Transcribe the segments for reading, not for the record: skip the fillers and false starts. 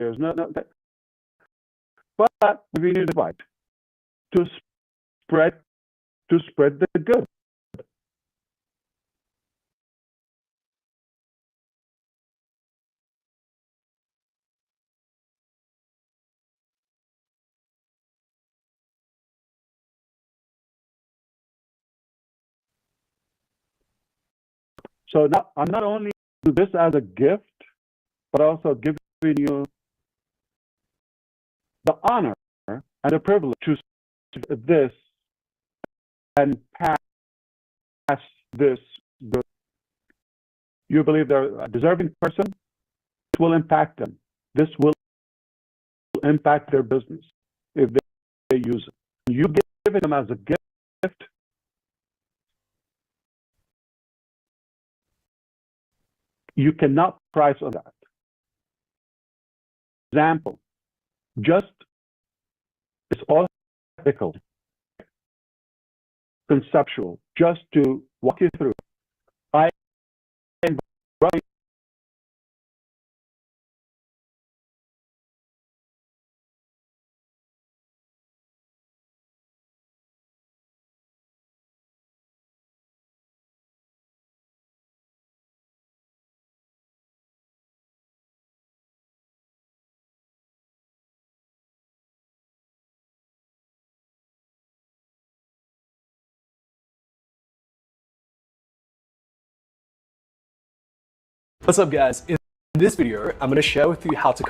No, no. But we need to fight to spread the good. So now I'm not only do this as a gift, but also giving you the honor and the privilege to this and pass this good. You believe they're a deserving person, this will impact them. This will impact their business if they use it. You give it them as a gift. You cannot price on that. Example, just it's all ethical, conceptual, just to walk you through. I invite What's up, guys? In this video, I'm going to share with you how to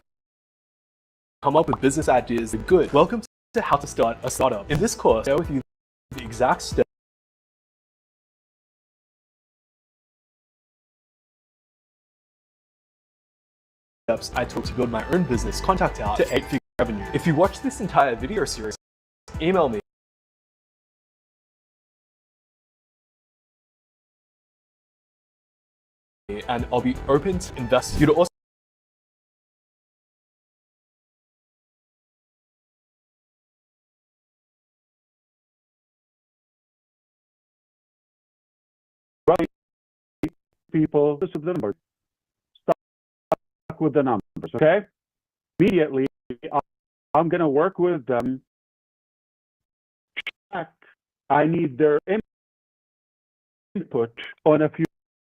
come up with business ideas that are good. Welcome to How to Start a Startup. In this course, I'll share with you the exact steps I took to build my own business, contact out to 8-figure revenue. If you watch this entire video series, email me and I'll be open to invest. You'd also people this is the numbers. Stuck with the numbers, okay? Immediately, I'm going to work with them. I need their input on a few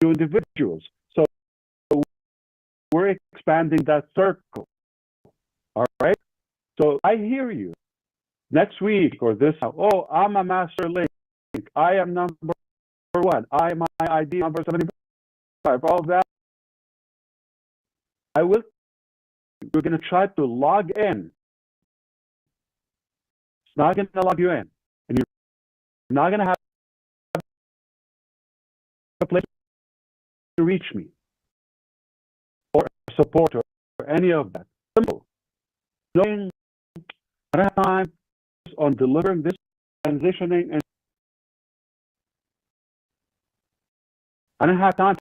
individuals. So we're expanding that circle. All right. So I hear you. Next week or this, oh, I'm a master link. I am number one. I am my ID number 75. All of that. I will. You're going to try to log in. It's not going to log you in, and you're not going to have a place to reach me or support or any of that. Simple. Knowing I don't have time on delivering this, transitioning, and I don't have time.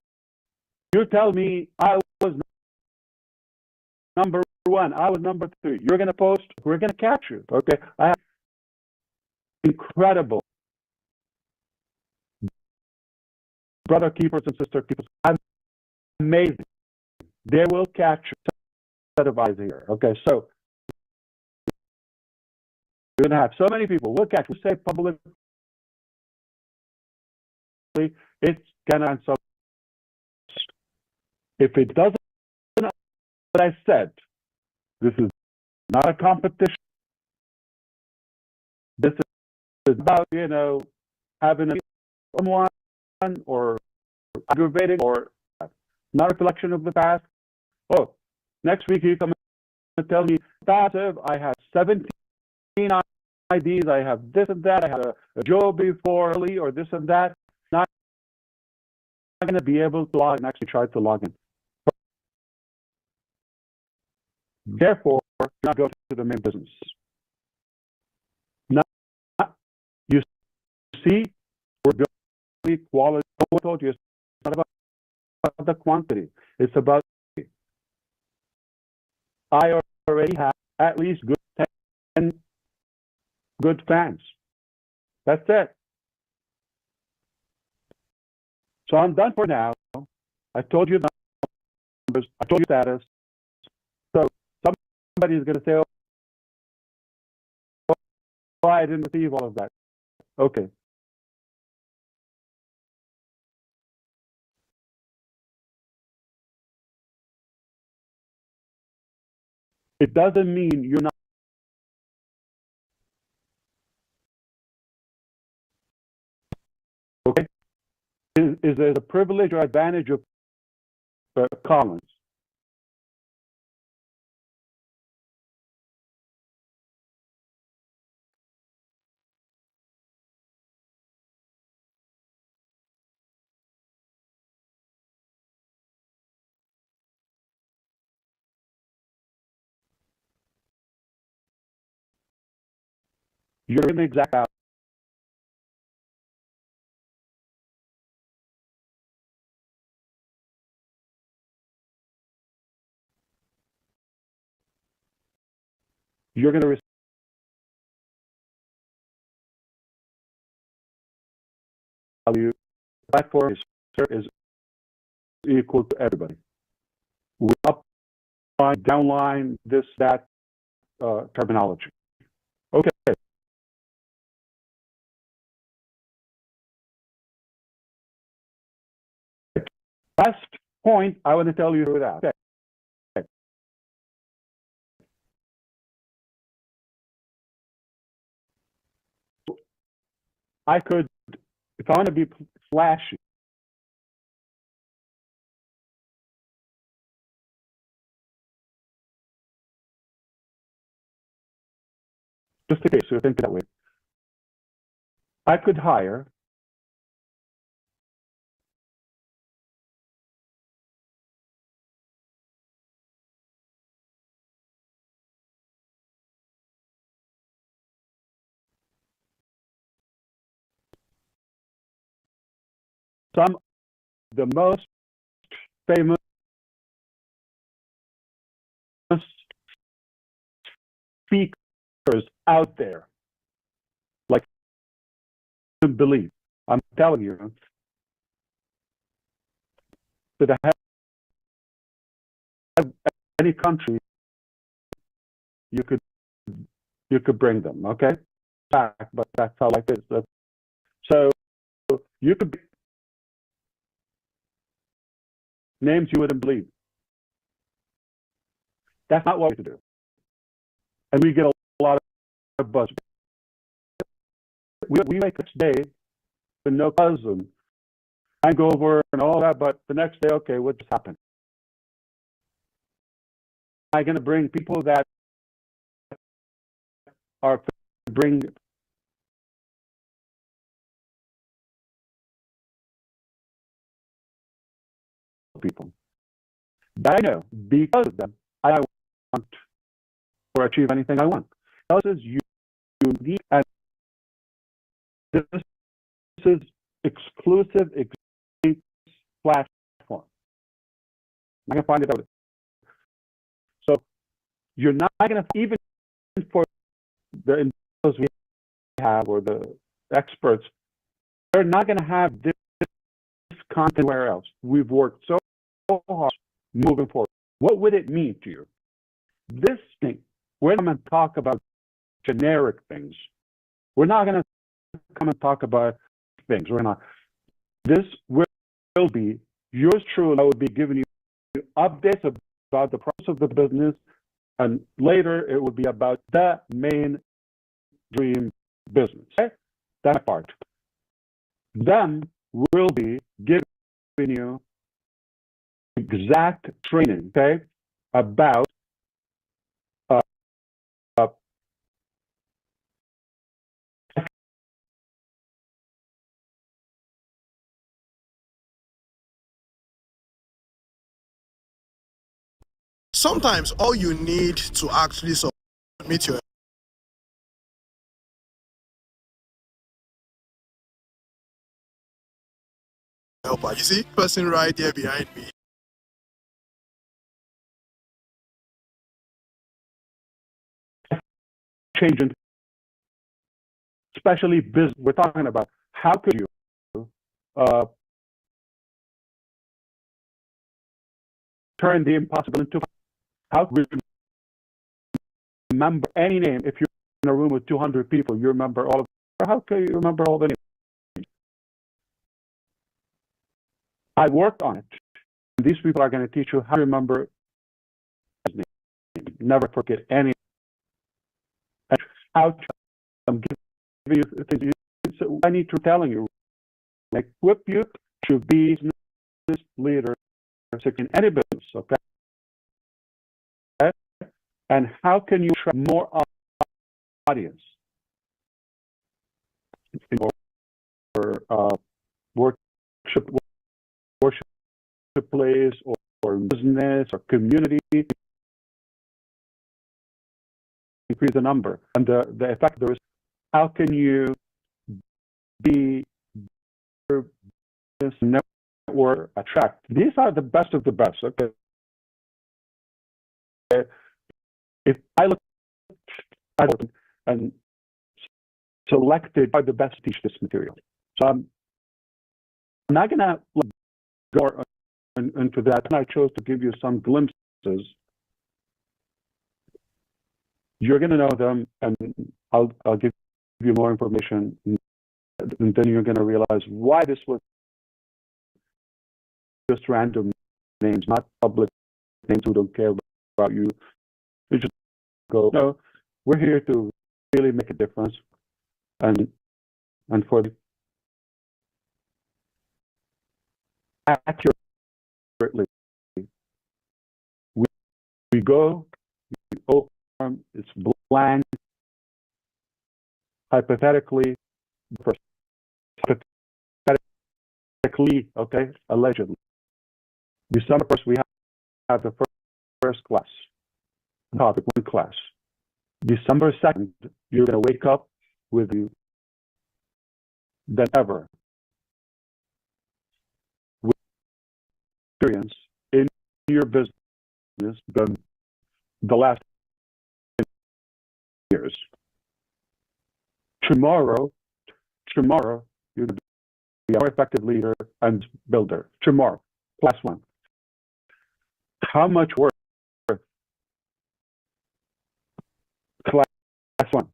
You tell me I was number one, I was number 3. You're going to post, we're going to catch you. Okay. I have incredible brother keepers and sister keepers. Amazing. They will catch you. Set of eyes here. Okay. So you're going to have so many people. We'll catch you. Say publicly. It's going to answer. If it doesn't, what I said, this is not a competition. This is about, having someone or aggravating or not a reflection of the past. Oh, next week you come and tell me, passive, I have 17 IDs, I have this and that, I had a Joe before Lee or this and that. Not going to be able to log and actually try to log in. Therefore, not go to the main business. Now, you see, we're building quality. I told you, it's not about the quantity. It's about. I already have at least 10 good fans. That's it. So I'm done for now. I told you the numbers. I told you status. So somebody is going to say, oh, I didn't receive all of that. Okay. It doesn't mean you're not. Okay. Is there a privilege or advantage of Collins? You're in the exact value. You're going to receive value. The platform is equal to everybody. We upline, downline, this, that terminology. Okay. Last point I want to tell you that. Okay. I could, if I want to be flashy, just in case you think that way, I could hire some of the most famous speakers out there. Like, you can believe. I'm telling you, that I have any country, you could bring them, okay? But that's how life is. So you could be names you wouldn't believe. That's not what we do. And we get a lot of buzz. We make this day with no cousin, hangover and all that, but the next day, okay, what just happened? Am I going to bring people that are bring people that I know because of them I want or achieve anything I want? This is unique, and this is exclusive platform. I'm going to find it out. So you're not going to, even for the individuals we have or the experts, they're not going to have this content anywhere else. We've worked so hard moving forward. What would it mean to you? This thing, we're not going to talk about generic things. We're not going to come and talk about things. We're not. This will be yours truly. I will be giving you updates about the process of the business, and later it will be about the main dream business. Okay? That part. Then we'll be giving you exact training, okay, about sometimes all you need to actually submit your helper. You see, person right there behind me. changing, especially business. We're talking about how could you turn the impossible into, how could you remember any name. If you're in a room with 200 people, you remember all of them. How can you remember all the names? I worked on it. And these people are going to teach you how to remember his name. Never forget any. And how to give you things. So I need to telling you, equip you to be business leader in any business, okay? And how can you attract more audience or worship place or business or community? Increase the number and the effect there is. How can you be this network attract? These are the best of the best. Okay. If I look at and selected are the best to teach this material, so I'm not gonna go into that. And I chose to give you some glimpses. You're gonna know them, and I'll give you more information, and then you're gonna realize why this was just random names, not public names who don't care about you. You just go, no, we're here to really make a difference, and for the accurately, we go, it's blank, hypothetically, first, hypothetically, okay, allegedly. December 1st, we have the first class, topic, one class. December 2nd, you're going to wake up with you than ever with experience in your business than the last years. Tomorrow, you're going to be a more effective leader and builder. Tomorrow, class one. How much work class one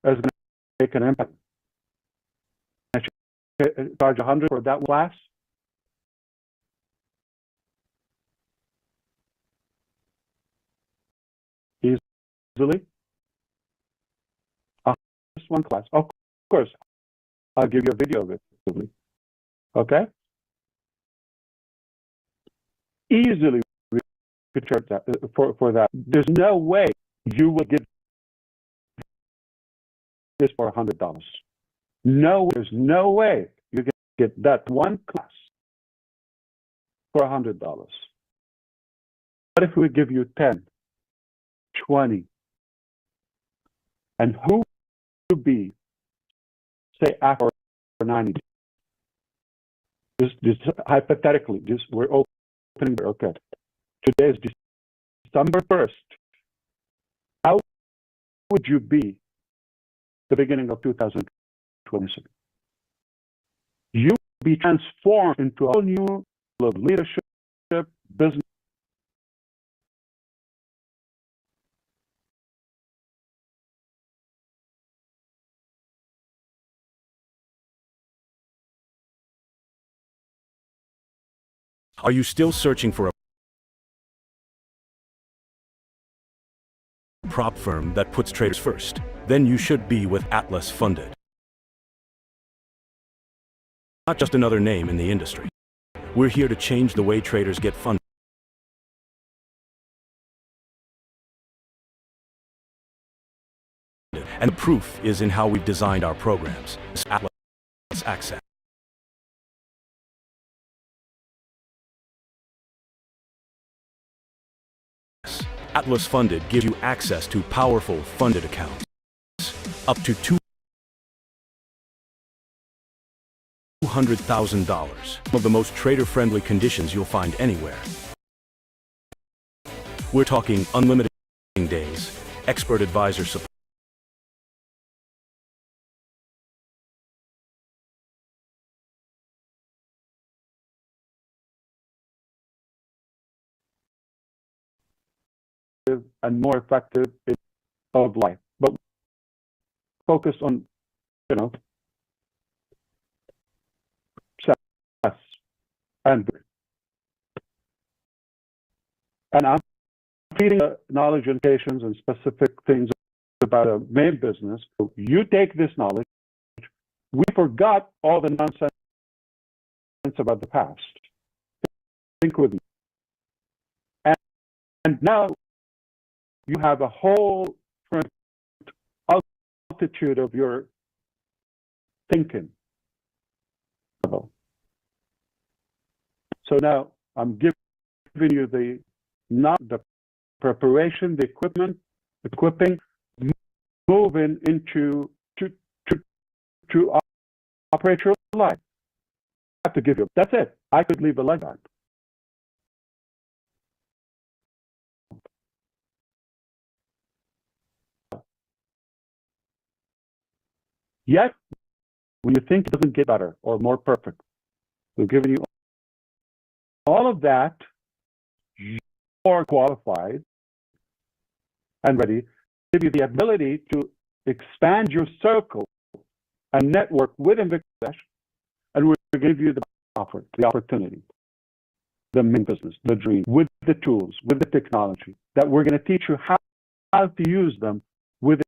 is going to make an impact? Charge 100 for that class? Easily? Just one class. Of course, I'll give you a video of it. Okay? Easily we could charge that for that. There's no way you will get this for $100. No, there's no way you can get that one class for $100. What if we give you 10, 20, and who would be, say, after 90 days? Just hypothetically, just we're opening, okay. Today is December 1st. How would you be the beginning of 2026? You will be transformed into a whole new level of leadership, business. Are you still searching for a prop firm that puts traders first? Then you should be with Atlas Funded. Not just another name in the industry. We're here to change the way traders get funded. And the proof is in how we've designed our programs. Atlas Access. Atlas Funded gives you access to powerful funded accounts. Up to $200,000. Of the most trader-friendly conditions you'll find anywhere. We're talking unlimited days, expert advisor support. and more effective of life. But focus on, success and good. And I'm feeding knowledge and patients and specific things about a main business. So you take this knowledge. We forgot all the nonsense about the past. Think with me. And now you have a whole different altitude of your thinking. So now I'm giving you the preparation, the equipping, moving into to operate your life. I have to give you. That's it. I could leave it like that. Yet, when you think it doesn't get better or more perfect, we're giving you all of that. You're qualified and ready. Give you the ability to expand your circle and network with Invictus, and we'll give you the offer, the opportunity, the main business, the dream, with the tools, with the technology that we're going to teach you how to use them with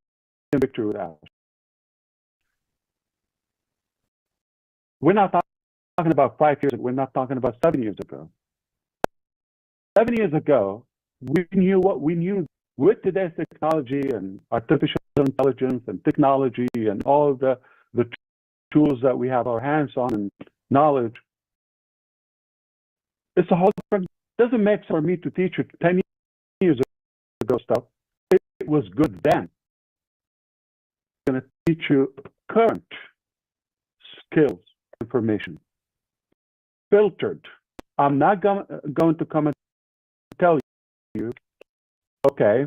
Invictus. We're not talking about 5 years ago. We're not talking about 7 years ago. 7 years ago, we knew what we knew with today's technology and artificial intelligence and technology and all the tools that we have our hands on and knowledge. It's a whole different. It doesn't make sense for me to teach you 10 years ago stuff. It was good then. I'm going to teach you current skills, information, filtered. I'm not going to come and tell you, okay,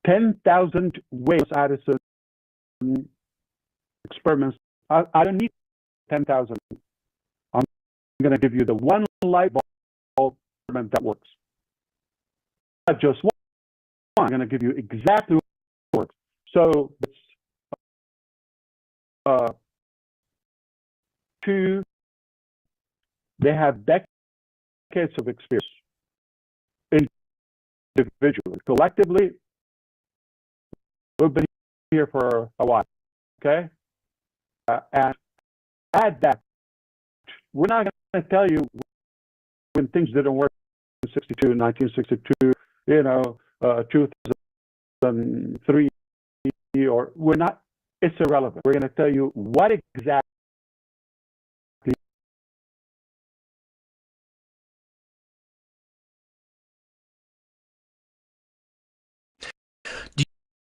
10,000 ways Addison experiments. I don't need 10,000. I'm going to give you the one light bulb experiment that works. Not just one. I'm going to give you exactly what works. So it's two. They have decades of experience. Individually, collectively, we've been here for a while. Okay, and add that. We're not going to tell you when things didn't work in 1962, 2003, or we're not. It's irrelevant. We're going to tell you what exactly. Do you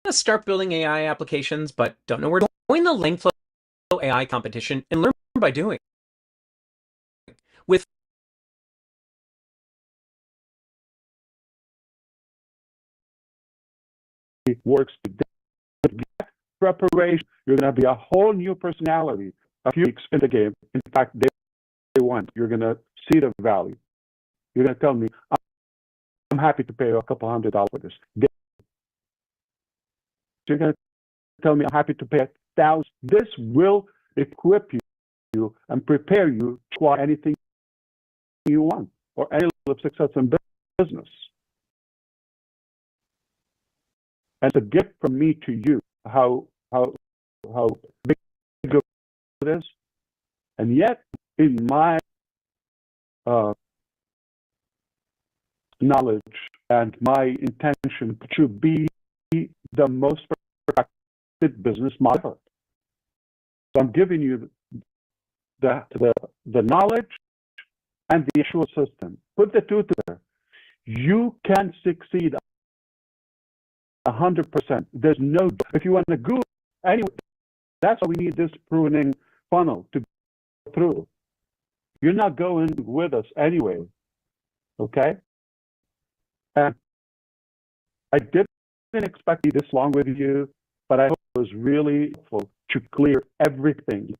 want to start building AI applications but don't know where to join the Langflow AI competition and learn by doing? With works preparation, you're going to be a whole new personality a few weeks in the game. In fact, day one, you're going to see the value. You're going to tell me, I'm happy to pay you a couple $100 for this. You're going to tell me, I'm happy to pay $1,000. This will equip you and prepare you to anything you want or any level of success in business. And it's a gift from me to you, how big it is. And yet, in my knowledge and my intention to be the most perfected business model. So I'm giving you the knowledge and the actual system. Put the two together. You can succeed 100%. There's no, if you want to go anyway, that's why we need this pruning funnel to go through. You're not going with us anyway, okay? And I didn't expect to be this long with you, but I hope it was really helpful to clear everything,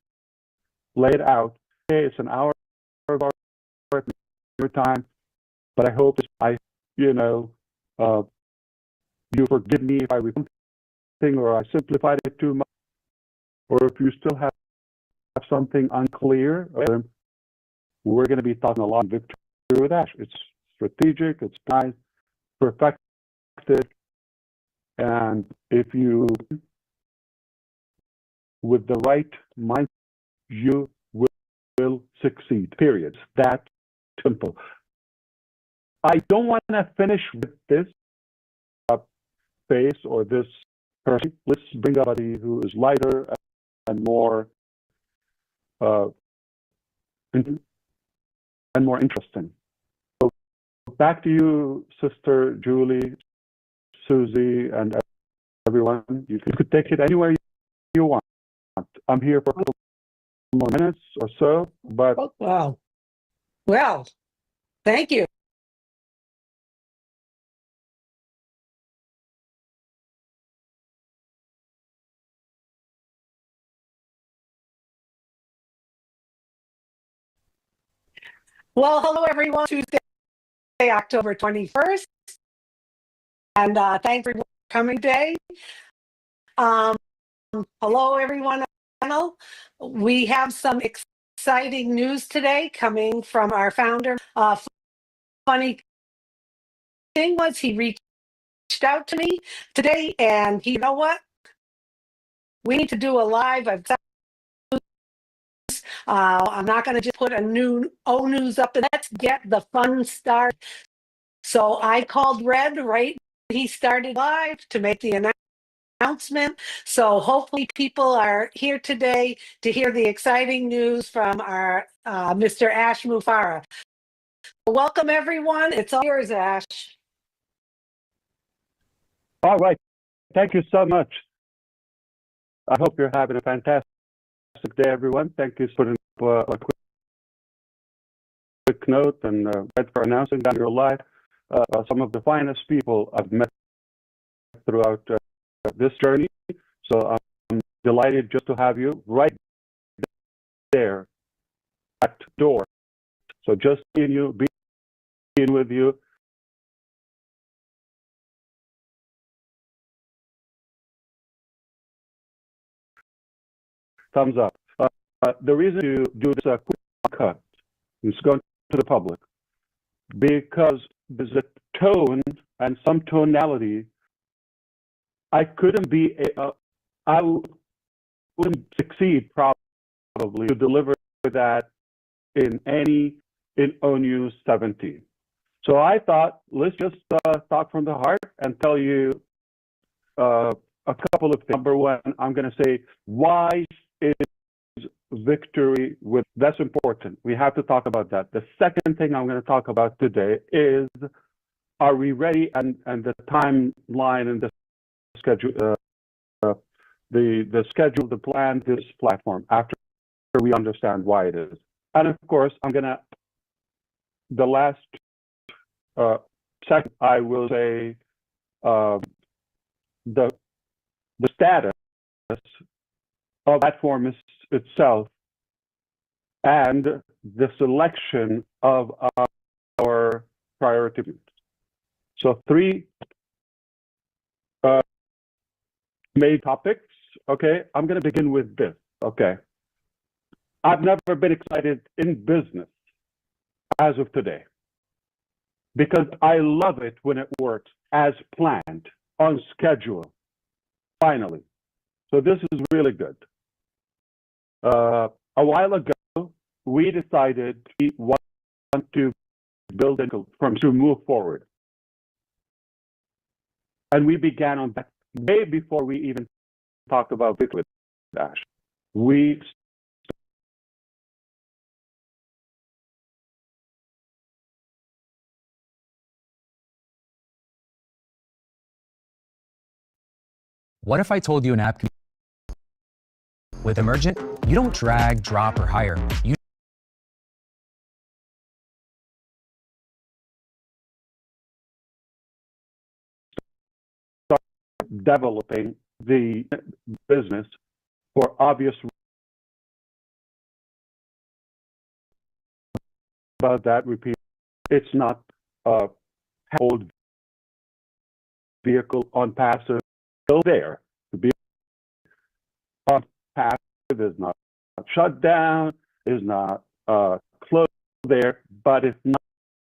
lay it out. Hey, it's an hour of our time, but I hope you forgive me if I repeat something or I simplified it too much, or if you still have something unclear, we're going to be talking a lot of victory with Ash. It's strategic, it's nice, perfected, and if you, with the right mindset, you will succeed. Period. That simple. I don't want to finish with this phase or this person. Let's bring up somebody who is lighter and more interesting. So back to you, Sister Julie, Susie, and everyone. You could take it anywhere you want. I'm here for a couple more minutes or so, but Oh, wow. Well, thank you. Well, hello, everyone. Tuesday, October 21st. And thanks for coming today. Hello, everyone. We have some exciting news today coming from our founder. Funny thing was he reached out to me today, and you know what? We need to do a live. I'm not going to just put a new news up, and let's get the fun started. So I called Red right. He started live to make the announcement. So hopefully people are here today to hear the exciting news from our Mr. Ash Mufareh. Welcome, everyone. It's all yours, Ash. all right. Thank you so much. I hope you're having a fantastic day, everyone. Thank you for putting up a quick note and Red for announcing that you're live. Some of the finest people I've met throughout this journey. So I'm delighted just to have you right there at the door. So just being with you. Thumbs up. The reason to do this quick cut is going to the public because there's a tone and some tonality. I wouldn't succeed probably to deliver that in ONU 17. So I thought, let's just talk from the heart and tell you a couple of things. Number one, I'm going to say, why is victory with, that's important. We have to talk about that. The second thing I'm going to talk about today is, are we ready, and the timeline and the schedule, the schedule, the plan, this platform, after we understand why it is. And of course, the last second, I will say the status of that platform itself and the selection of our priority. So three main topics. Okay, I'm going to begin with this. Okay, I've never been excited in business as of today because I love it when it works as planned, on schedule, finally. So this is really good. A while ago, we decided we want to build to move forward. And we began on that way before we even talked about it with Ash. What if I told you an app could with Emergent, you don't drag, drop, or hire. You start developing the business for obvious reasons. About that, repeat, it's not old vehicle ONPASSIVE still there. To be ONPASSIVE is not shut down, is not closed there, but it's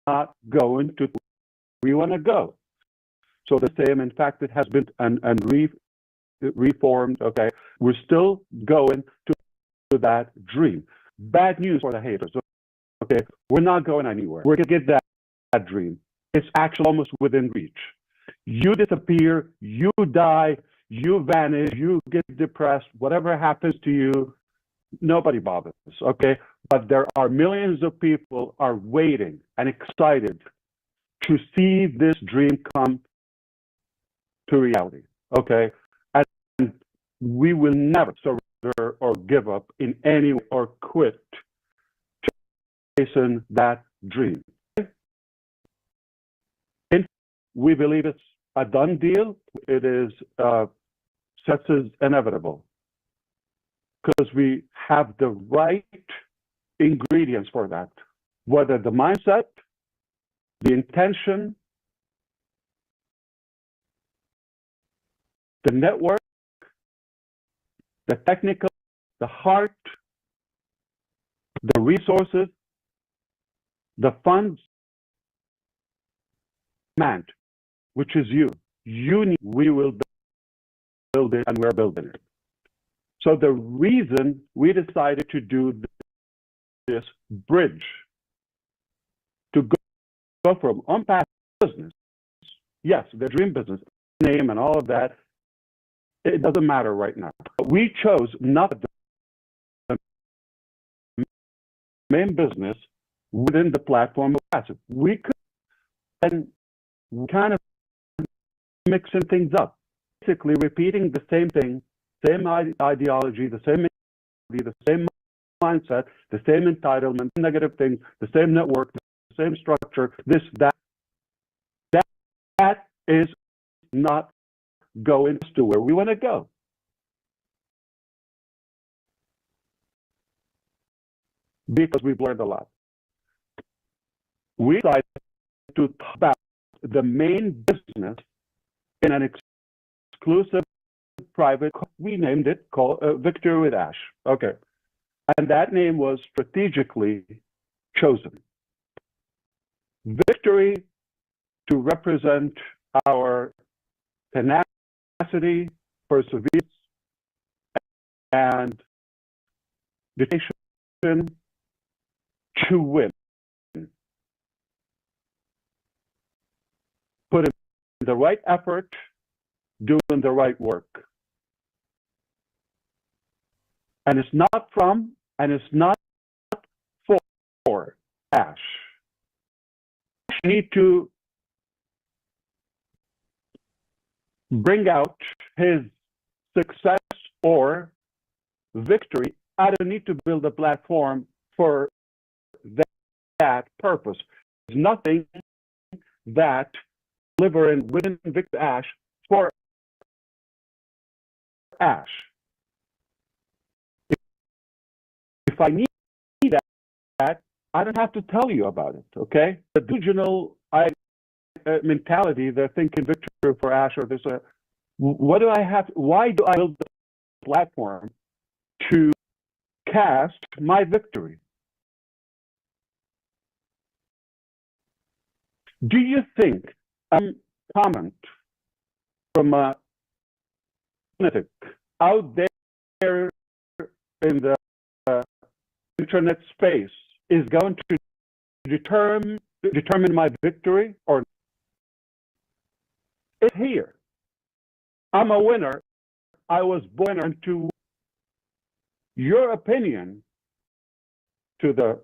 not going to where we want to go. So the same, in fact, it has been reformed, okay? We're still going to that dream. Bad news for the haters, okay? We're not going anywhere. We're going to get that dream. It's actually almost within reach. You disappear, you die, you vanish, you get depressed, whatever happens to you, nobody bothers, okay? But there are millions of people are waiting and excited to see this dream come to reality, okay? And we will never surrender or give up in any way or quit chasing that dream. We believe it's a done deal. It is success is inevitable because we have the right ingredients for that, whether the mindset, the intention, the network, the technical, the heart, the resources, the funds, demand, which is you. You need, we will build it, and we're building it. So the reason we decided to do this bridge, to go from ONPASSIVE business, yes, the dream business, name and all of that, it doesn't matter right now. We chose not the main business within the platform of passive. We could, and kind of mixing things up, basically repeating the same thing, same ideology, the same mindset, the same entitlement, negative things, the same network, the same structure, this, that. That is not going to where we want to go. Because we've learned a lot. We decided to talk about the main business in an exclusive private, we named it called Victory with Ash. Okay. And that name was strategically chosen. Victory to represent our tenacity, perseverance, and dedication to win. Put in the right effort, doing the right work. And it's not from, and it's not for Ash. Ash need to bring out his success or victory. I don't need to build a platform for that purpose. There's nothing that delivering within Victor Ash for Ash. If I need that, I don't have to tell you about it, okay? The delusional mentality, they're thinking victory for Ash or this, what do I have, why do I build the platform to cast my victory? Do you think a comment from a lunatic out there in the internet space is going to determine my victory? Or it's here. I'm a winner. I was born into your opinion to the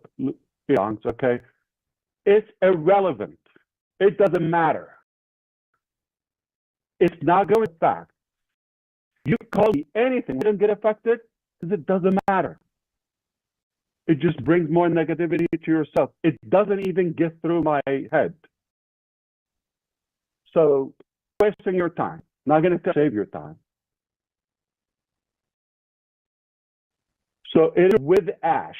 youngs, okay? It's irrelevant. It doesn't matter. It's not going back. You call me anything, you don't get affected because it doesn't matter. It just brings more negativity to yourself. It doesn't even get through my head. So, wasting your time. Not going to save your time. So it is with Ash,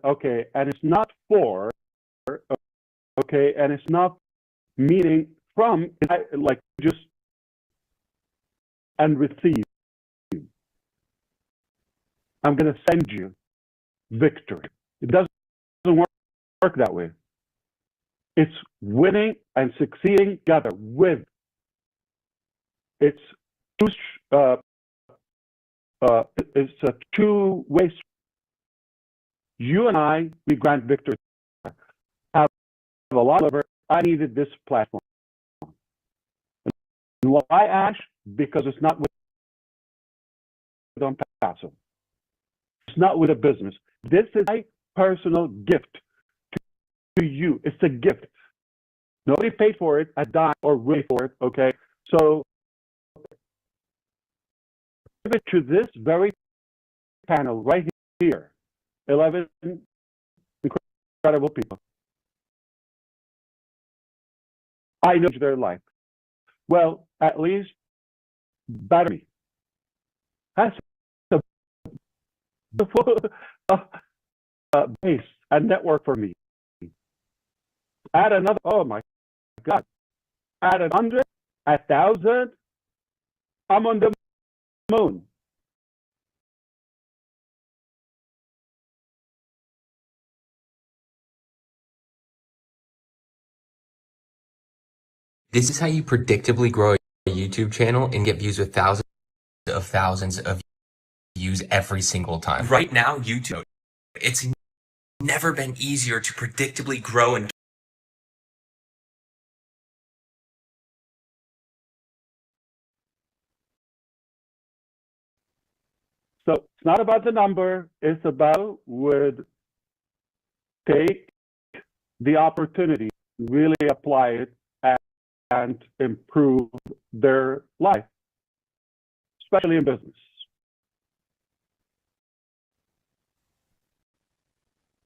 okay, and it's not for, okay, and it's not meaning from, like just and receive. I'm going to send you victory. It doesn't work that way. It's winning and succeeding together with. It's a two-way. You and I, we grant victory. I have a lot of it. I needed this platform. And why Ash? Because it's not with ONPASSIVE. It's not with a business. This is my personal gift to you. It's a gift. Nobody paid for it, a dime, or really for it, okay? So give it to this very panel right here. 11 incredible people. I know their life. Well, at least better me. That's a base, a network for me. Add another, oh my God. Add 100, 1,000, I'm on the moon. This is how you predictably grow a YouTube channel and get views with thousands of views every single time. Right now, YouTube, it's never been easier to predictably grow and So it's not about the number, it's about would take the opportunity, really apply it, and improve their life, especially in business.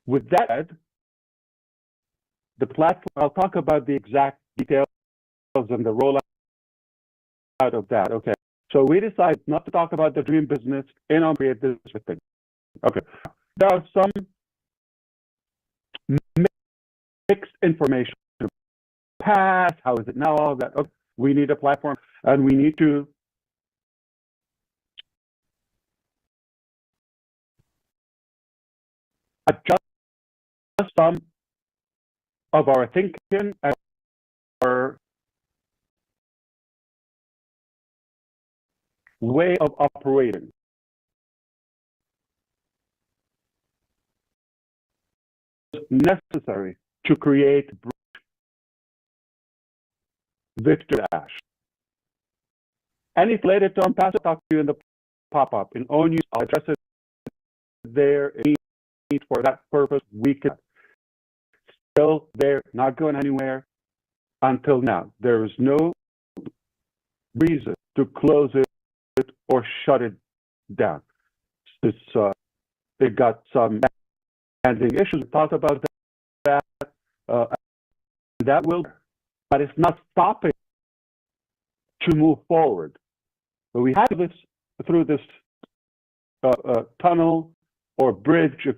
With that said, the platform, I'll talk about the exact details and the rollout of that. Okay. So we decided not to talk about the dream business in on create this thing. Okay. There are some mixed information. Past, how is it now? All of that. Okay. We need a platform and we need to adjust some of our thinking and our way of operating. Necessary to create Victor Ash. Anything related to ONPASSIVE, I'll talk to you in the pop-up. In own use, I'll address it there. Any need for that purpose, we can. Still there, not going anywhere until now. There is no reason to close it or shut it down. It got some ending issues. We talked about that. That will, but it's not stopping to move forward. But we have this through this tunnel or bridge of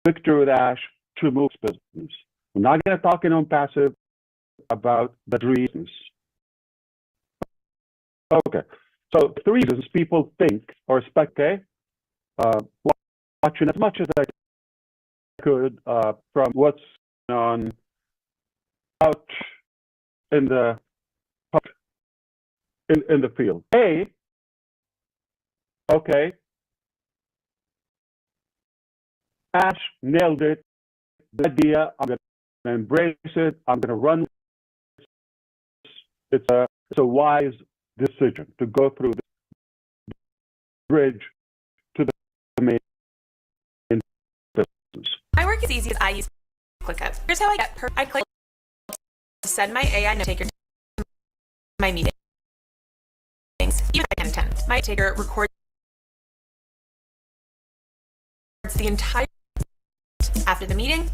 Victor with Ash to move business. We're not going to talk in ONPASSIVE about the reasons. Okay, so 3 reasons people think or expect. Okay, watching as much as I could from what's on out in the field. A, okay, Ash nailed it. The idea, I'm going to embrace it. I'm going to run. It's a wise decision to go through the bridge to the main business. My work is easy as I use ClickUp. Here's how I get I click to send my AI note taker to my meetings. Even if I can attend. My taker records the entire after the meeting.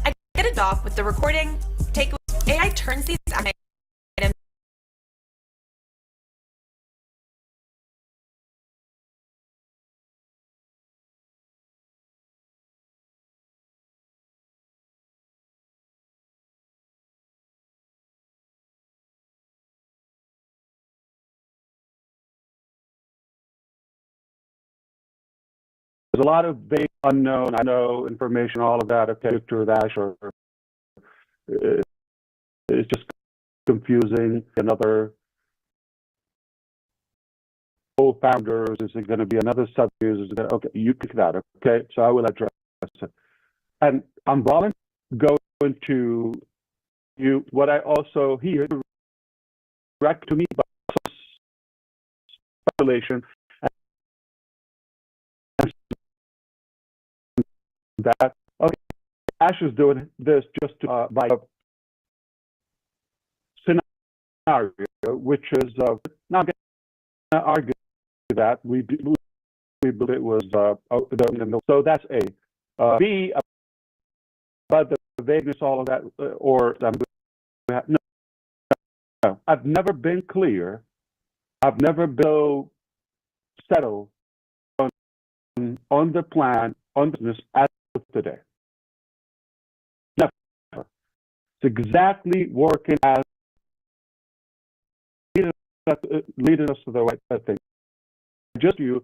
I get it off with the recording. AI turns these items a lot of vague, unknown, I know information, all of that. Okay, Victor Dash, or it's just confusing. Another co-founders, is it going to be another sub-users? Okay, you pick that. Okay, so I will address it. And I'm going to you what I also hear direct to me, but speculation, and that okay, Ash is doing this just to by scenario, which is not going to argue that we believe it was so that's A. B, about the vagueness, all of that, or no, I've never been clear. I've never been settled on the plan, on business as of today. Never. It's exactly working as leading us to the right thing. Just it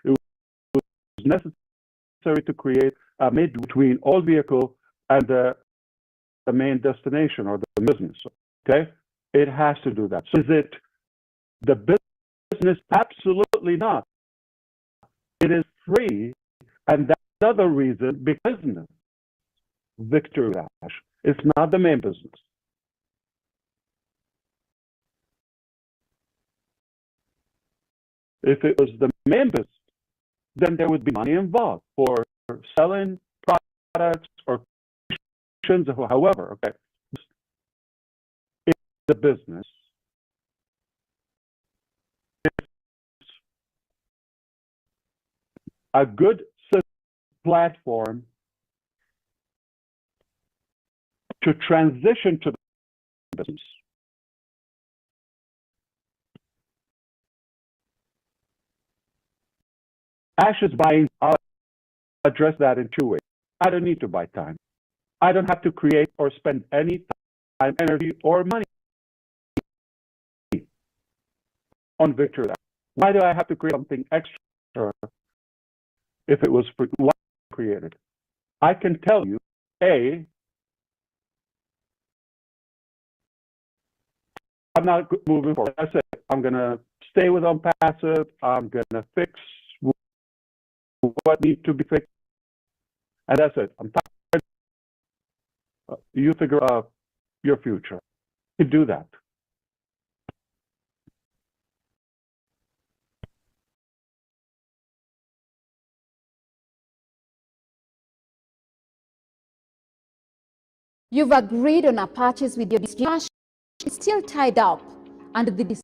was necessary to create a mid between all vehicle and the main destination or the business. Okay, it has to do that. So is it the business? Absolutely not. It is free, and that's another reason. Because business, Victor Dash, it's not the main business. If it was the main business, then there would be money involved for selling products or or however. Okay, it's the business. It's a good platform to transition to the business. Ash is buying. I'll address that in two ways. I don't need to buy time. I don't have to create or spend any time, energy, or money on Victor Dash. Why do I have to create something extra if it was for what I created? I can tell you, A, I'm not moving forward. I said I'm going to stay with ONPASSIVE. I'm going to fix what needs to be fixed. And that's it. I'm tired. You figure out your future. You do that. You've agreed on a purchase with your distributor. It's still tied up, and the distributor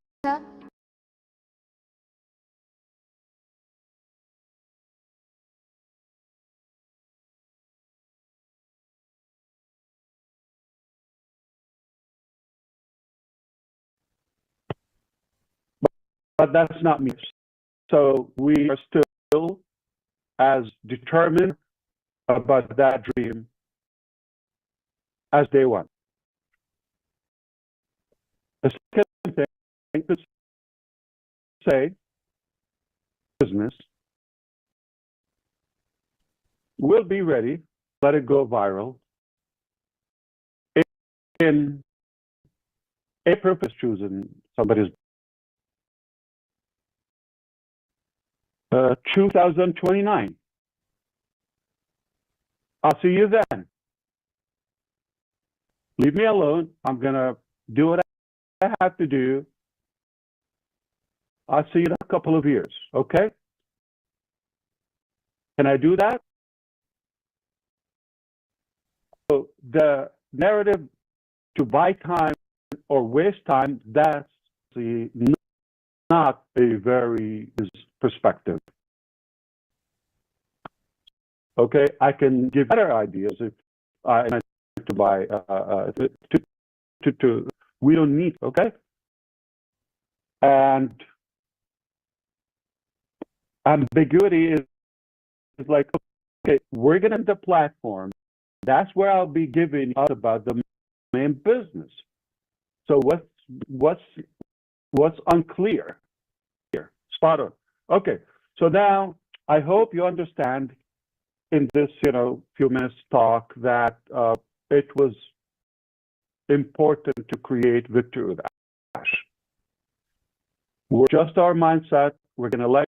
but that's not me. So we are still as determined about that dream as day one. The second thing to say, business will be ready, let it go viral. In April, is choosing somebody's 2029. I'll see you then. Leave me alone. I'm going to do what I have to do. I'll see you in a couple of years, okay? Can I do that? So the narrative to buy time or waste time, that's not a very perspective. Okay, I can give better ideas if I to buy we don't need, okay? And ambiguity is like, okay, we're gonna the platform. That's where I'll be giving out about the main business. So what's unclear here? Spot on. Okay, so now I hope you understand in this, few minutes talk that it was important to create victory with Ash. We're just our mindset. We're going to let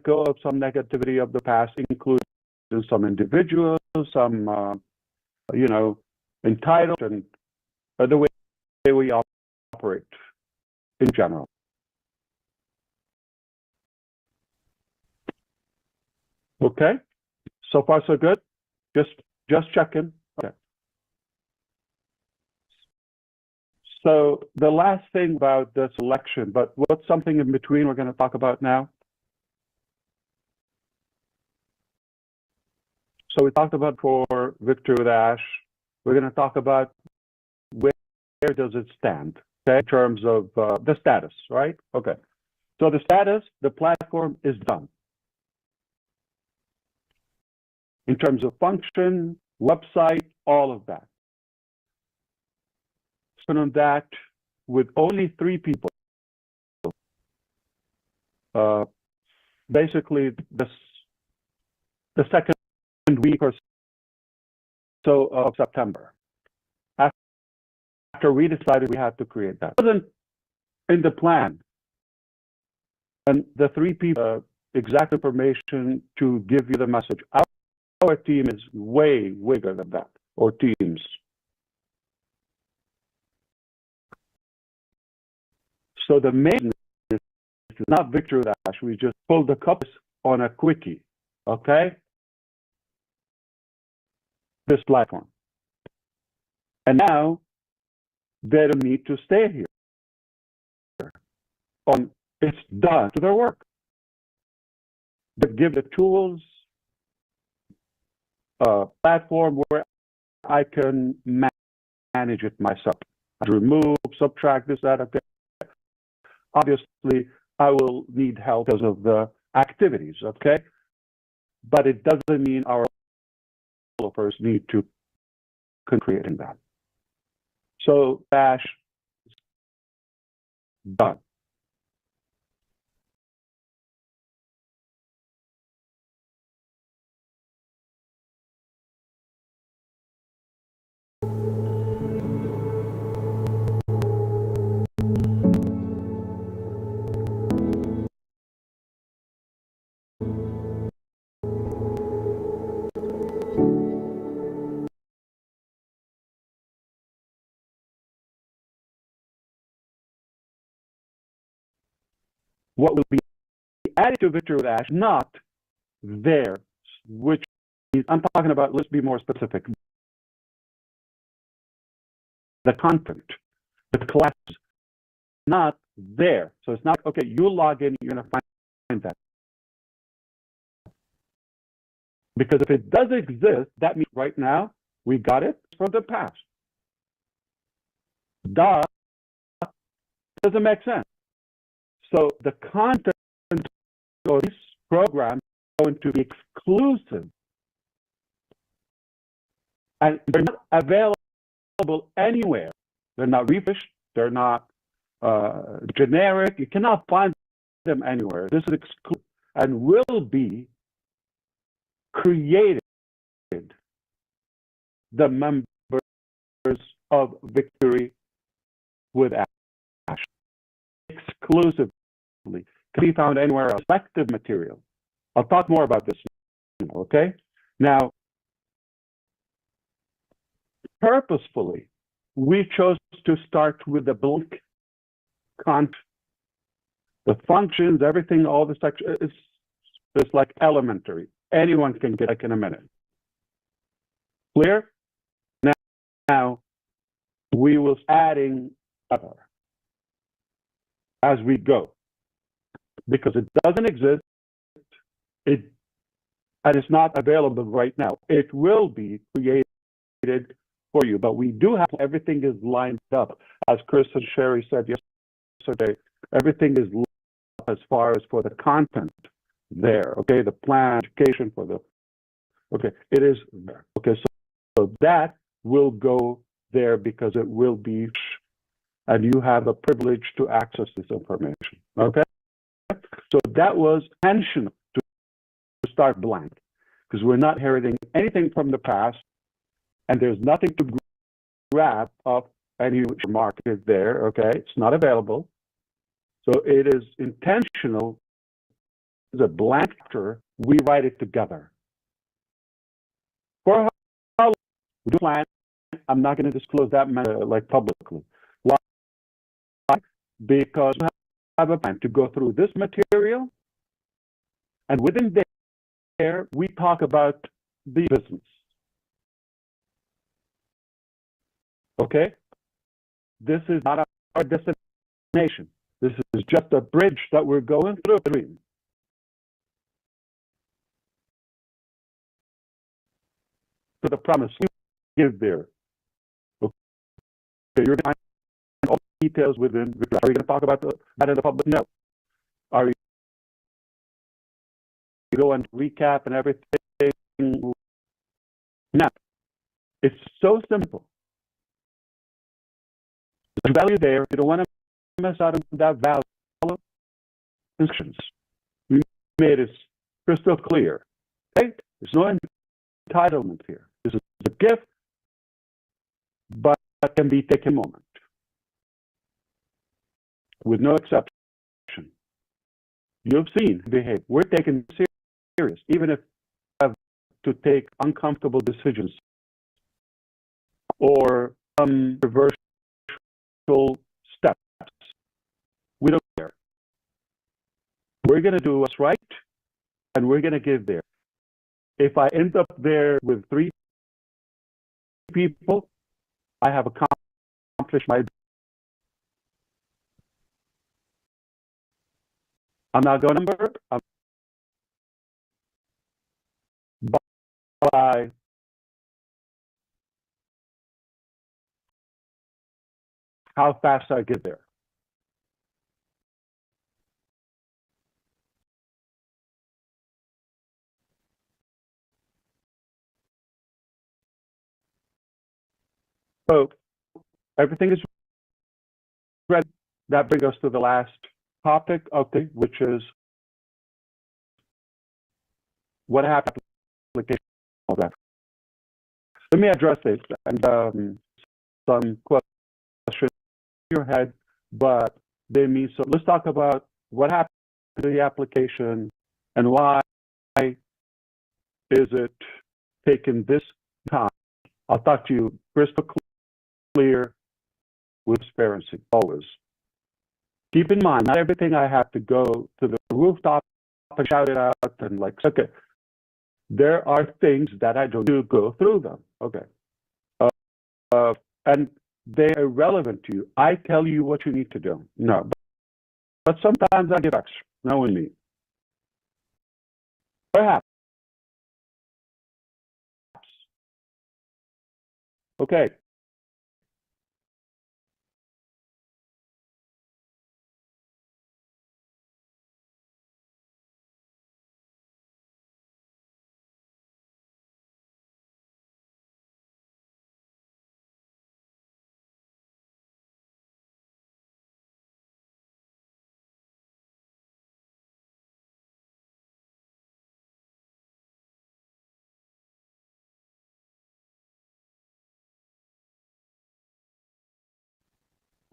go of some negativity of the past, including some individuals, some, entitled, and the way we operate in general. Okay, so far so good. Just checking. Okay. So the last thing about the selection, but what's something in between we're going to talk about now? So we talked about for Victory with Ash. We're going to talk about where does it stand, okay, in terms of the status, right? Okay. So the status, the platform is done. In terms of function, website, all of that. So on that, with only 3 people, basically the second week or so of September, after we decided we had to create that. It wasn't in the plan. And the 3 people, exact information to give you the message. Our team is way bigger than that, or teams. So the main is not Victory with Ash. We just pulled the cups on a quickie, okay? This platform. And now they don't need to stay here. It's done to their work. They give the tools, platform where I can manage it myself. I remove, subtract this, that, okay. Obviously, I will need help because of the activities, okay? But it doesn't mean our developers need to create that. So Bash done. What will be added to Victory with Ash, not there, which means, I'm talking about, let's be more specific. The content, the classes, not there. So it's not, okay, you log in, you're going to find that. Because if it does exist, that means right now, we got it from the past. Duh, doesn't make sense. So the content of these programs are going to be exclusive. And they're not available anywhere. They're not refreshed. They're not generic. You cannot find them anywhere. This is exclusive and will be created the members of Victory with Ash. Exclusively. Can be found anywhere else. Selective material. I'll talk more about this, okay? Now, purposefully, we chose to start with the blank content. The functions, everything, all the section is like elementary. Anyone can get like in a minute. Clear? Now we will adding other as we go, because it doesn't exist. And it's not available right now. It will be created for you, but we do have everything is lined up, as Chris and Sherry said yesterday. Everything is lined up as far as for the content there. Okay, the plan, education for the. Okay, it is there. Okay, so that will go there because it will be, and you have a privilege to access this information. Okay, so that was intentional to start blank because we're not inheriting anything from the past, and there's nothing to grab of any market there. Okay, it's not available. So it is intentional. It's a blank chapter. We write it together. For how long we do plan, I'm not going to disclose that like publicly. Why? Because we have a plan to go through this material, and within there we talk about the business. Okay? This is not our destination. This is just a bridge that we're going through. To the promise we give there. Okay, you're going to find all the details within. Are you going to talk about that in the public? No. Are you go and recap and everything? No. It's so simple. There's value there. You don't want to mess out on that value. Follow instructions. We made it crystal clear. Okay? There's no entitlement here. This is a gift, but that can be taken a moment. With no exception. You've seen behave. We're taking it serious, even if we have to take uncomfortable decisions or controversial steps. We don't care. We're going to do what's right, and we're going to give there. If I end up there with 3 people, I have accomplished my. I'm not going to number. By how fast I get there. So everything is ready. That brings us to the last topic, okay, which is what happened to application of that. Let me address it and some questions in your head, but they mean so. Let's talk about what happened to the application and why is it taking this time. I'll talk to you crystal clear with transparency always. Keep in mind, not everything I have to go to the rooftop and shout it out and like, okay. There are things that I don't do go through them. Okay. And they're irrelevant to you. I tell you what you need to do. No. But sometimes I give extra, knowing me. Perhaps. Okay.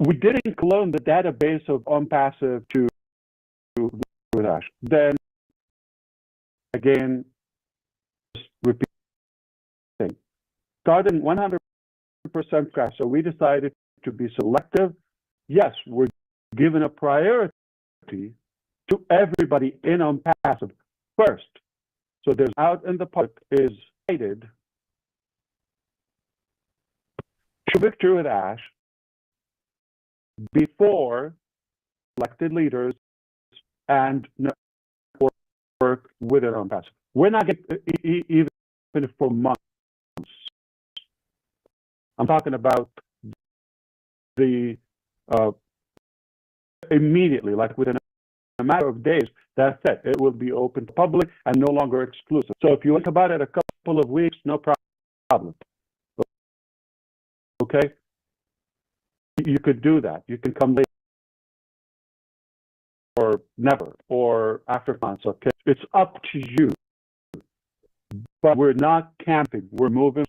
We didn't clone the database of ONPASSIVE to Dash. Then again, just repeating. Starting 100% scratch. So we decided to be selective. Yes, we're given a priority to everybody in ONPASSIVE first. So there's out in the public is cited to victory with Ash before elected leaders and work with it on passive. We're not getting even for months. I'm talking about the immediately, like within a matter of days. That's it. It will be open to public and no longer exclusive. So if you think about it a couple of weeks, no problem. Okay? You could do that. You can come later or never or after months. Okay? It's up to you. but we're not camping. We're moving.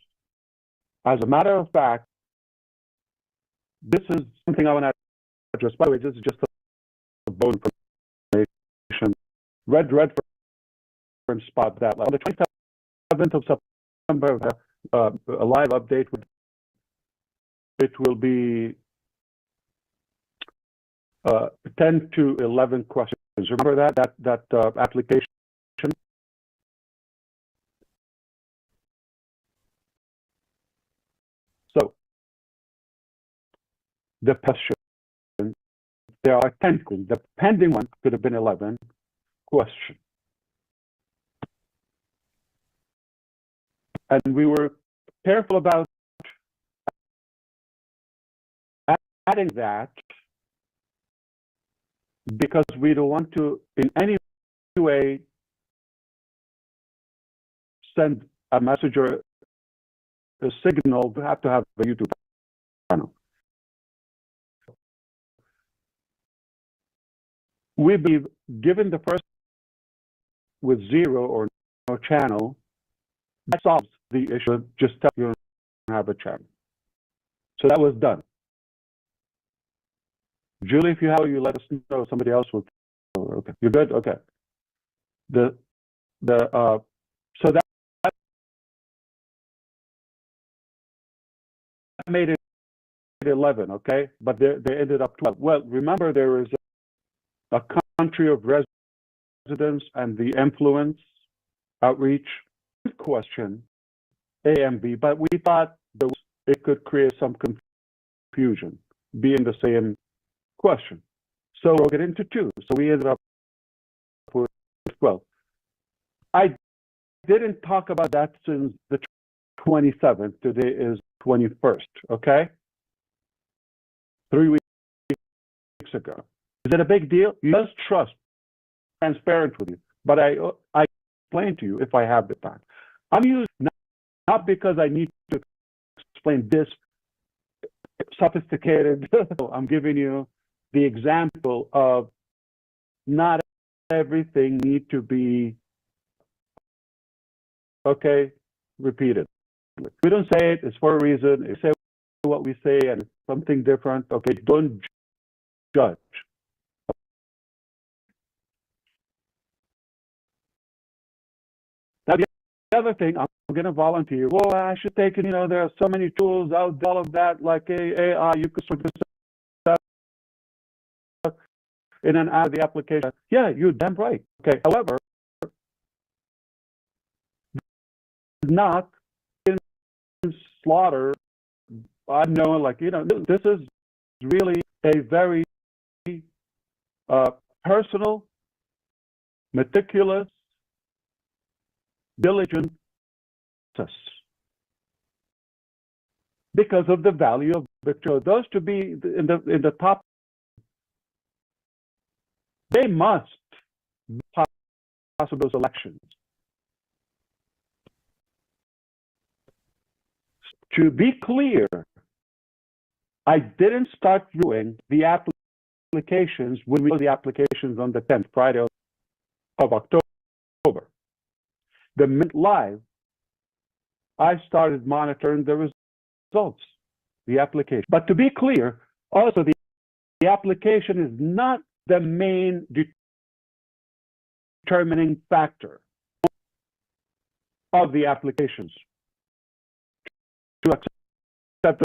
As a matter of fact, this is something I want to address. By the way, this is just a bone information. Red firm spot that on the 27th of September, a live update. It will be 10 to 11 questions. Remember that application? So the question, there are 10 questions. The pending one could have been 11 questions. And we were careful about adding that because we don't want to in any way send a message or a signal to have a YouTube channel. We believe, given the first with 0 or no channel, that solves the issue of just tell you don't have a channel. So that was done. Julie, if you have, you let us know. Somebody else will. Oh, okay, you're good. Okay. So that made it 11. Okay, but they ended up 12. Well, remember there is a country of residence and the influence outreach question A and B, but we thought it could create some confusion being the same question. So we'll get into 2. So we ended up with 12. I didn't talk about that since the 27th. Today is 21st, okay? 3 weeks ago. Is it a big deal? You just trust, transparent with you. But I explain to you if I have the time. I'm using not because I need to explain this sophisticated. I'm giving you the example of not everything need to be repeated. We don't say it, it's for a reason. We say what we say and it's something different. Okay, don't judge. Now the other thing, I'm going to volunteer. Well, I should take it. There are so many tools out, all of that, like AI. You could sort this out in and out of the application. Yeah, you're damn right. Okay. However, not in slaughter. I know, this is really a very personal, meticulous, diligent process because of the value of Victor. Those to be in the top, they must be possible selections. To be clear, I didn't start doing the applications when we did the applications on the 10th, Friday of October. The minute live, I started monitoring the results, the application. But to be clear, also the application is not the main determining factor of the applications to accept.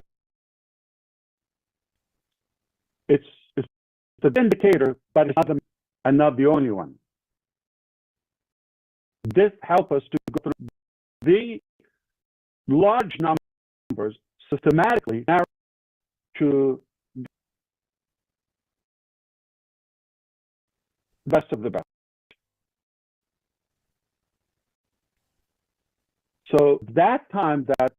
It's an indicator, but it's not the only one. This helps us to go through the large numbers systematically narrow to the best of the best. So that time that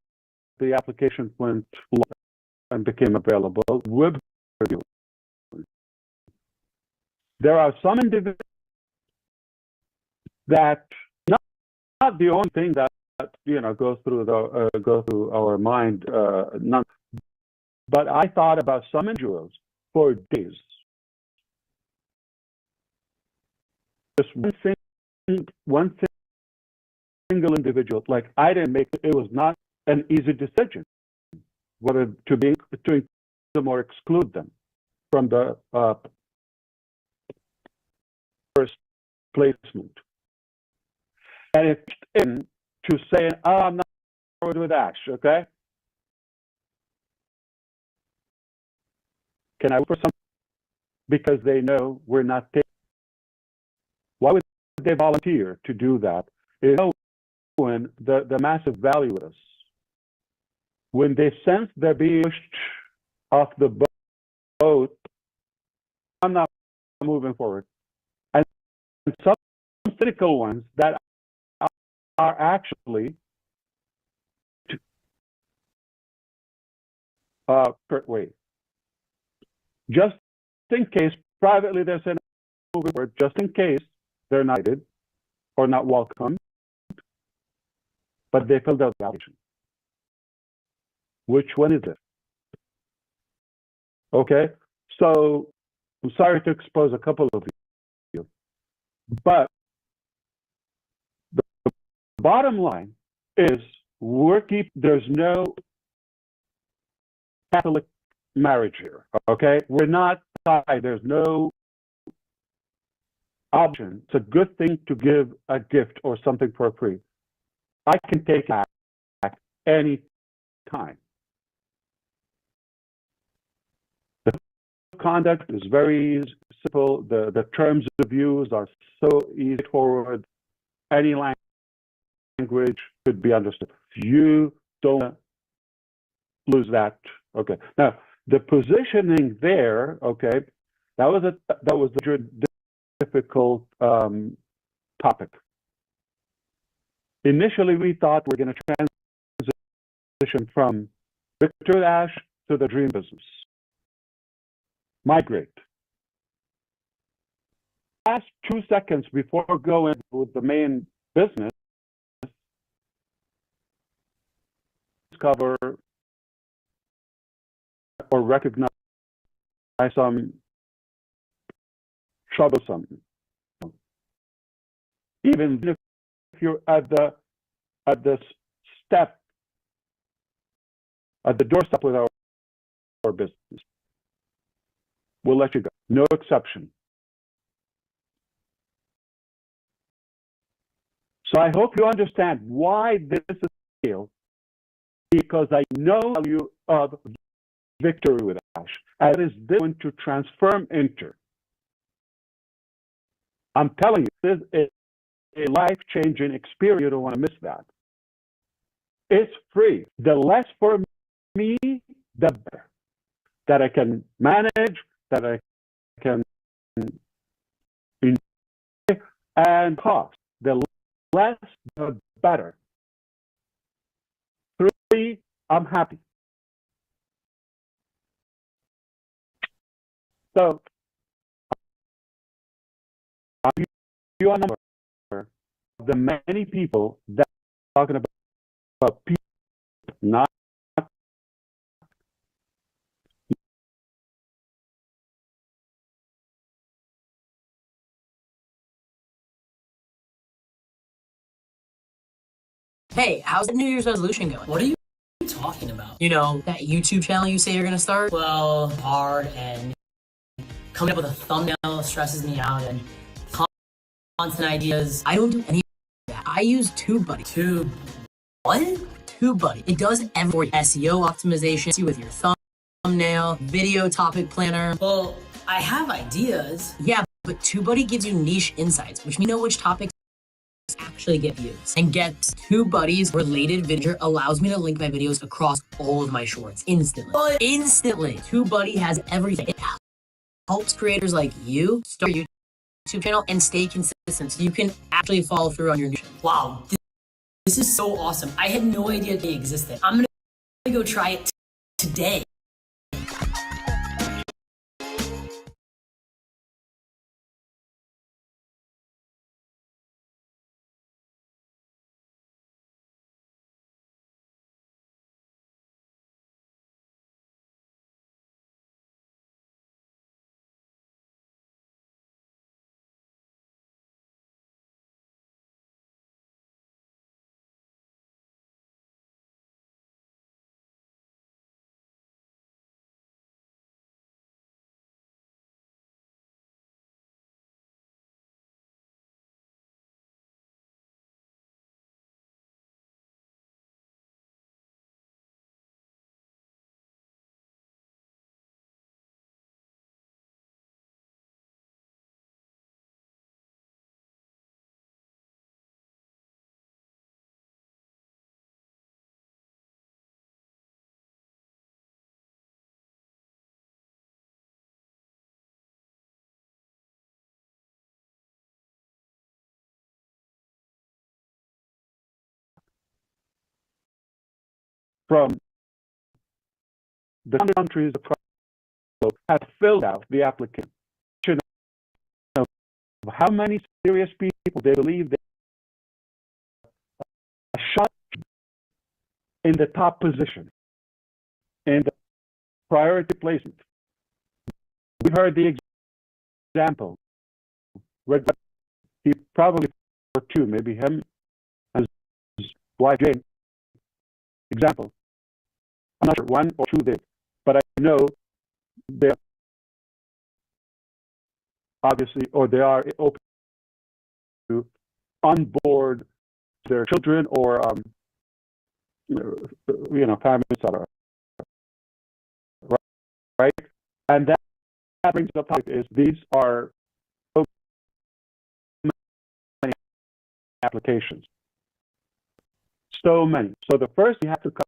the application went live and became available, with review. There are some individuals that not the only thing that goes through our mind. But I thought about some individuals for days. Just one thing single individual. Like, I didn't make it. It was not an easy decision whether to include them or exclude them from the first placement. And it's in to saying, oh, I'm not forward with Ash, okay? Can I work for some? Because they know we're not taking. Why would they volunteer to do that? They know when the massive value is. When they sense they're being pushed off the boat, I'm not moving forward. And some cynical ones that are actually wait. Just in case, privately they're saying moving forward, just in case they're not invited or not welcome, but they filled out the application. Which one is it? Okay, so I'm sorry to expose a couple of you, but the bottom line is there's no Catholic marriage here, okay? We're not tied, there's no option. It's a good thing to give a gift or something for free. I can take it back any time. The conduct is very simple. The terms of use are so easy forward. Any language could be understood. You don't lose that. Okay. Now, the positioning there, okay, that was a difficult topic. Initially, we thought we're going to transition from Victor Ash to the dream business. Migrate. Last 2 seconds before going with the main business, discover or recognize some troublesome. Even if you're at the step, at the doorstep with our business, we'll let you go. No exception. So I hope you understand why this is a deal, because I know the value of victory with Ash. And it is going to transform into. I'm telling you, this is a life-changing experience. You don't want to miss that. It's free. The less for me, the better. That I can manage, that I can enjoy, and cost. The less, the better. Free, I'm happy. So, I'll give you a number of the many people that are talking about people not Hey, how's the New Year's resolution going? What are you talking about? You know, that YouTube channel you say you're gonna start? Well, hard, and coming up with a thumbnail stresses me out, and content ideas. I don't do any of that. I use TubeBuddy. What? TubeBuddy. It does every SEO optimization, see with your thumbnail, video topic planner. Well, I have ideas. Yeah, but TubeBuddy gives you niche insights, which means you know which topics actually get views. And get TubeBuddy's related video allows me to link my videos across all of my shorts instantly. Instantly! TubeBuddy has everything. It helps creators like you start your YouTube channel and stay consistent so you can actually follow through on your mission. Wow, this is so awesome. I had no idea they existed. I'm gonna go try it today. from the countries across the globe have filled out the application of how many serious people they believe they are shot in the top position, in the priority placement. We heard the example. He probably or two, maybe him and his wife Jane. Example. I'm not sure one or two did, but I know they're obviously, or they are open to onboard their children or families, etc. Right? And that brings up topic is these are so many applications. So many. So the first you have to come.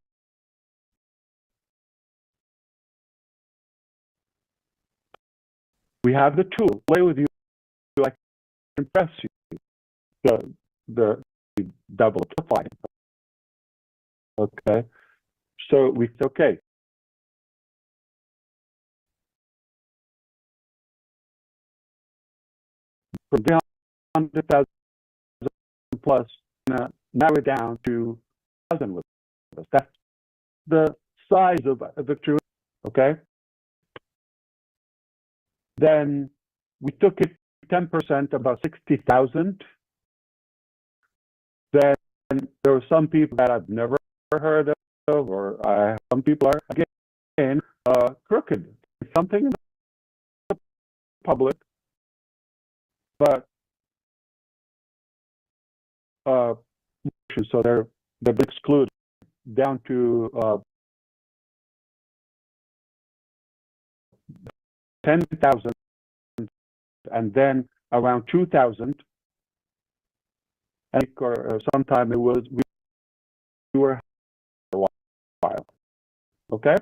We have the tool. Play with you. I can press you. The double apply. Okay. So we okay. From 300,000 plus, narrow it down to 1,000 with us. That's the size of Victory. Okay. Then we took it 10%, about 60,000. Then there were some people that I've never heard of, or some people are again crooked. Something in the public, but so they're excluded down to 10,000, and then around 2,000. And or sometime it was we were a while, okay.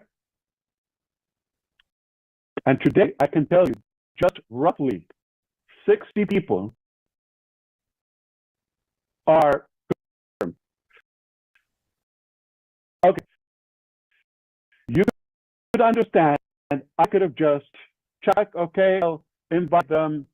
And today I can tell you, just roughly 60 people are okay. You could understand, and I could have just checked, okay, I'll invite them,